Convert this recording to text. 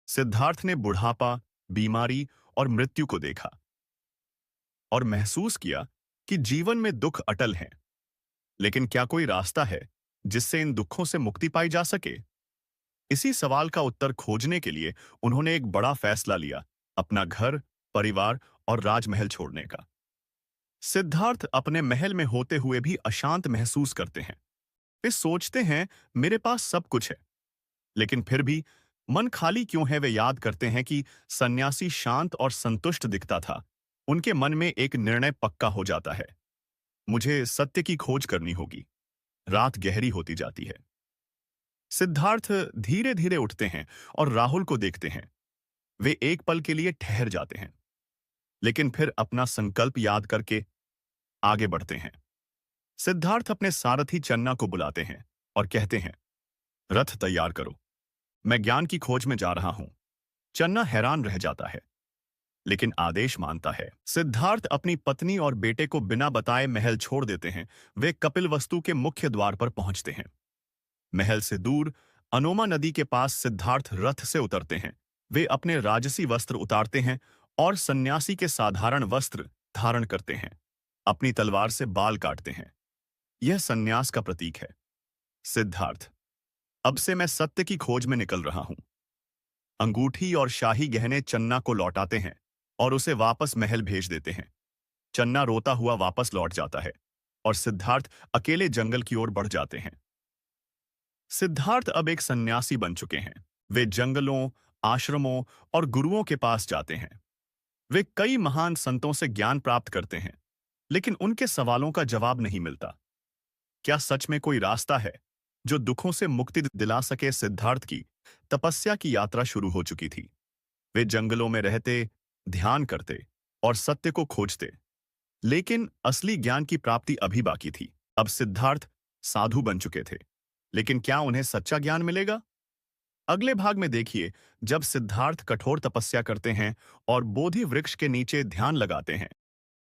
सिद्धार्थ ने बुढ़ापा, बीमारी और मृत्यु को देखा और महसूस किया कि जीवन में दुख अटल हैं। लेकिन क्या कोई रास्ता है जिससे इन दुखों से मुक्ति पाई जा सके? इसी सवाल का उत्तर खोजने के लिए उन्होंने एक बड़ा फैसला लिया, अपना घर, परिवार और राजमहल छोड़ने का। सिद्धार्थ अपने महल में होते हुए भी अशांत महसूस करते हैं। वे सोचते हैं, मेरे पास सब कुछ है, लेकिन फिर भी मन खाली क्यों है? वे याद करते हैं कि सन्यासी शांत और संतुष्ट दिखता था। उनके मन में एक निर्णय पक्का हो जाता है, मुझे सत्य की खोज करनी होगी। रात गहरी होती जाती है। सिद्धार्थ धीरे धीरे उठते हैं और राहुल को देखते हैं। वे एक पल के लिए ठहर जाते हैं, लेकिन फिर अपना संकल्प याद करके आगे बढ़ते हैं। सिद्धार्थ अपने सारथी चन्ना को बुलाते हैं और कहते हैं, रथ तैयार करो, मैं ज्ञान की खोज में जा रहा हूं। चन्ना हैरान रह जाता है, लेकिन आदेश मानता है। सिद्धार्थ अपनी पत्नी और बेटे को बिना बताए महल छोड़ देते हैं। वे कपिलवस्तु के मुख्य द्वार पर पहुंचते हैं। महल से दूर अनोमा नदी के पास सिद्धार्थ रथ से उतरते हैं। वे अपने राजसी वस्त्र उतारते हैं और सन्यासी के साधारण वस्त्र धारण करते हैं। अपनी तलवार से बाल काटते हैं। यह सन्यास का प्रतीक है। सिद्धार्थ, अब से मैं सत्य की खोज में निकल रहा हूं। अंगूठी और शाही गहने चन्ना को लौटाते हैं और उसे वापस महल भेज देते हैं। चन्ना रोता हुआ वापस लौट जाता है और सिद्धार्थ अकेले जंगल की ओर बढ़ जाते हैं। सिद्धार्थ अब एक सन्यासी बन चुके हैं। वे जंगलों, आश्रमों और गुरुओं के पास जाते हैं। वे कई महान संतों से ज्ञान प्राप्त करते हैं, लेकिन उनके सवालों का जवाब नहीं मिलता। क्या सच में कोई रास्ता है जो दुखों से मुक्ति दिला सके? सिद्धार्थ की तपस्या की यात्रा शुरू हो चुकी थी। वे जंगलों में रहते, ध्यान करते और सत्य को खोजते, लेकिन असली ज्ञान की प्राप्ति अभी बाकी थी। अब सिद्धार्थ साधु बन चुके थे, लेकिन क्या उन्हें सच्चा ज्ञान मिलेगा? अगले भाग में देखिए, जब सिद्धार्थ कठोर तपस्या करते हैं और बोधि वृक्ष के नीचे ध्यान लगाते हैं।